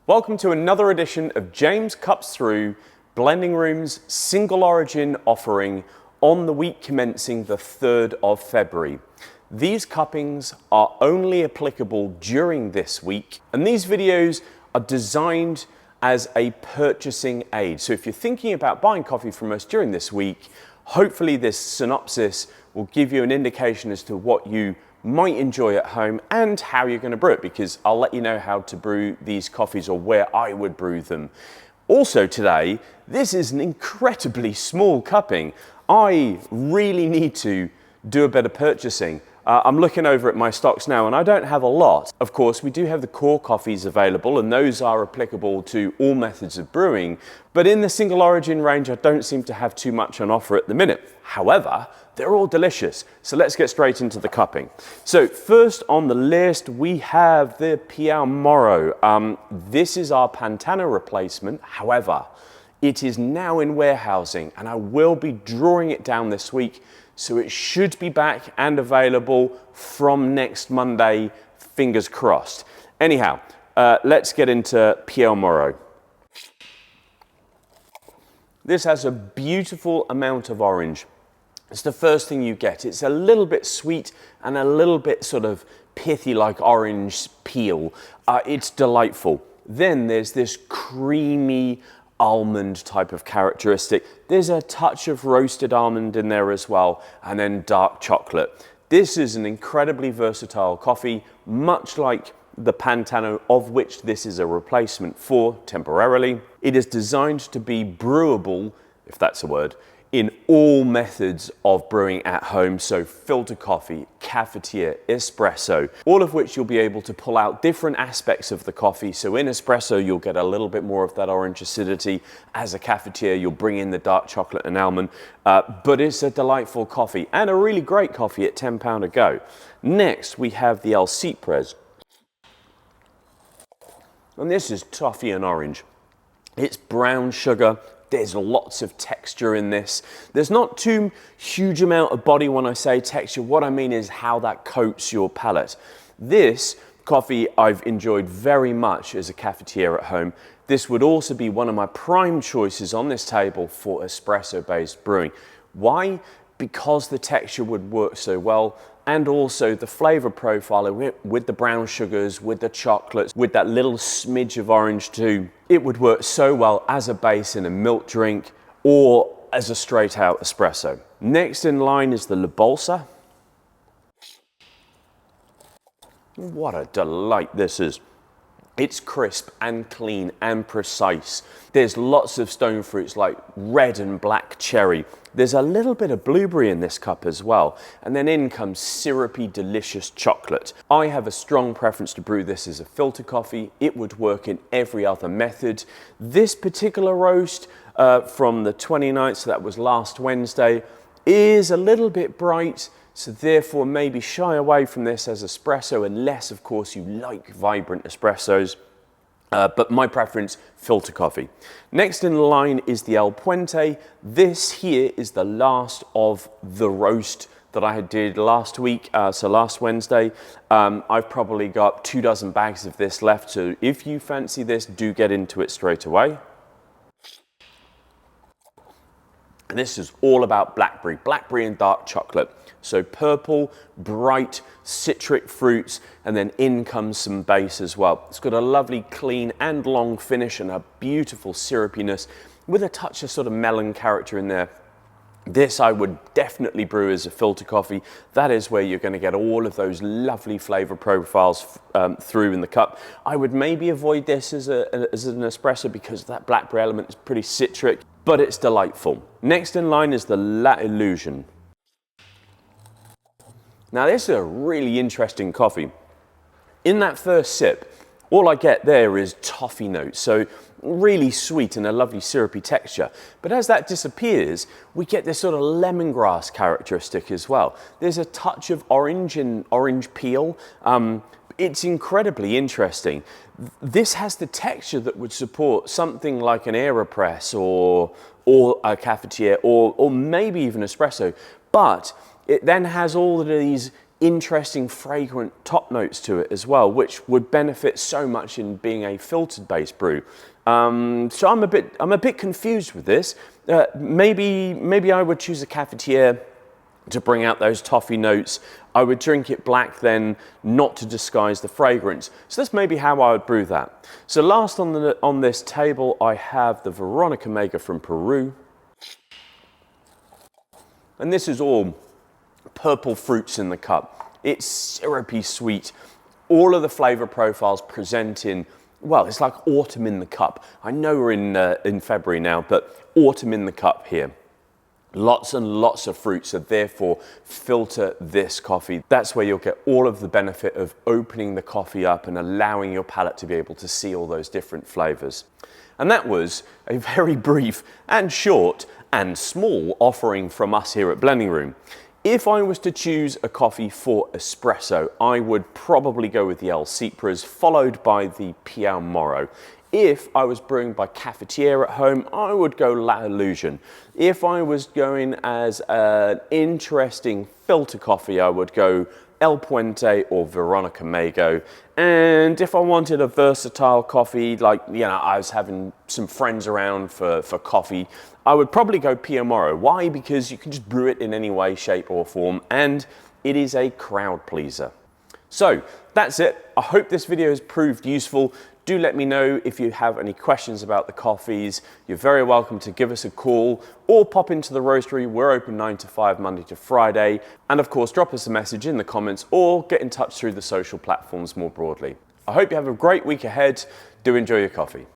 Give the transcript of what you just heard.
Welcome to another edition of James Cups Through, Blending Room's single origin offering on the week commencing the 3rd of February. These cuppings are only applicable during this week, and these videos are designed as a purchasing aid. So if you're thinking about buying coffee from us during this week, hopefully this synopsis will give you an indication as to what you might enjoy at home and how you're going to brew it, because I'll let you know how to brew these coffees or where I would brew them. Also today, this is an incredibly small cupping. I really need to do a bit of purchasing. I'm looking over at my stocks now and I don't have a lot. Of course, we do have the core coffees available and those are applicable to all methods of brewing. But in the single origin range, I don't seem to have too much on offer at the minute. However, they're all delicious. So let's get straight into the cupping. So first on the list, we have the Piau Moro. This is our Pantano replacement. However, it is now in warehousing and I will be drawing it down this week. So it should be back and available from next Monday, fingers crossed. Anyhow, let's get into Piau Moro. This has a beautiful amount of orange. It's the first thing you get. It's a little bit sweet and a little bit sort of pithy like orange peel. It's delightful. Then there's this creamy almond type of characteristic. There's a touch of roasted almond in there as well, and then dark chocolate. This is an incredibly versatile coffee, much like the Pantano, of which this is a replacement for temporarily. It is designed to be brewable, if that's a word, in all methods of brewing at home. So filter coffee, cafetiere, espresso, all of which you'll be able to pull out different aspects of the coffee. So in espresso, you'll get a little bit more of that orange acidity. As a cafetiere, you'll bring in the dark chocolate and almond, but it's a delightful coffee and a really great coffee at £10 a go. Next, we have the El Cypress. And this is toffee and orange. It's brown sugar. There's lots of texture in this. There's not too huge amount of body when I say texture. What I mean is how that coats your palate. This coffee I've enjoyed very much as a cafetiere at home. This would also be one of my prime choices on this table for espresso-based brewing. Why? Because the texture would work so well, and also the flavor profile with the brown sugars, with the chocolates, with that little smidge of orange too. It would work so well as a base in a milk drink or as a straight out espresso. Next in line is the La Bolsa. What a delight this is. It's crisp and clean and precise. There's lots of stone fruits like red and black cherry. There's a little bit of blueberry in this cup as well. And then in comes syrupy, delicious chocolate. I have a strong preference to brew this as a filter coffee. It would work in every other method. This particular roast from the 29th, so that was last Wednesday, is a little bit bright. So therefore maybe shy away from this as espresso unless of course you like vibrant espressos. But my preference, filter coffee. Next in line is the El Puente. This here is the last of the roast that I did last week, so last Wednesday. I've probably got 24 bags of this left, so if you fancy this, do get into it straight away. And this is all about blackberry and dark chocolate. So purple, bright, citric fruits, and then in comes some base as well. It's got a lovely clean and long finish and a beautiful syrupiness with a touch of sort of melon character in there. This I would definitely brew as a filter coffee. That is where you're going to get all of those lovely flavor profiles through in the cup. I would maybe avoid this as an espresso because that blackberry element is pretty citric, but it's delightful. Next in line is the La Illusion. Now this is a really interesting coffee. In that first sip, all I get there is toffee notes, so really sweet and a lovely syrupy texture. But as that disappears, we get this sort of lemongrass characteristic as well. There's a touch of orange and orange peel. It's incredibly interesting. This has the texture that would support something like an AeroPress or a cafetiere or maybe even espresso, but it then has all of these interesting, fragrant top notes to it as well, which would benefit so much in being a filtered based brew. So I'm a bit confused with this. Maybe I would choose a cafetiere to bring out those toffee notes. I would drink it black then, not to disguise the fragrance. So that's maybe how I would brew that. So last on this table, I have the Veronica Mega from Peru. And this is all purple fruits in the cup. It's syrupy sweet. All of the flavor profiles present in, well, it's like autumn in the cup. I know we're in February now, but autumn in the cup here. Lots and lots of fruits, so therefore filter this coffee. That's where you'll get all of the benefit of opening the coffee up and allowing your palate to be able to see all those different flavors. And that was a very brief and short and small offering from us here at BlendingRoom. If I was to choose a coffee for espresso, I would probably go with the El Cipras, followed by the Piau Moro. If I was brewing by cafetiere at home, I would go La Illusion. If I was going as an interesting filter coffee, I would go El Puente or Veronica Mego. And if I wanted a versatile coffee, like, you know, I was having some friends around for coffee, I would probably go Piau Moro. Why? Because you can just brew it in any way, shape or form, and it is a crowd pleaser. So that's it. I hope this video has proved useful. Do let me know if you have any questions about the coffees. You're very welcome to give us a call or pop into the roastery. We're open 9 to 5, Monday to Friday. And of course, drop us a message in the comments or get in touch through the social platforms more broadly. I hope you have a great week ahead. Do enjoy your coffee.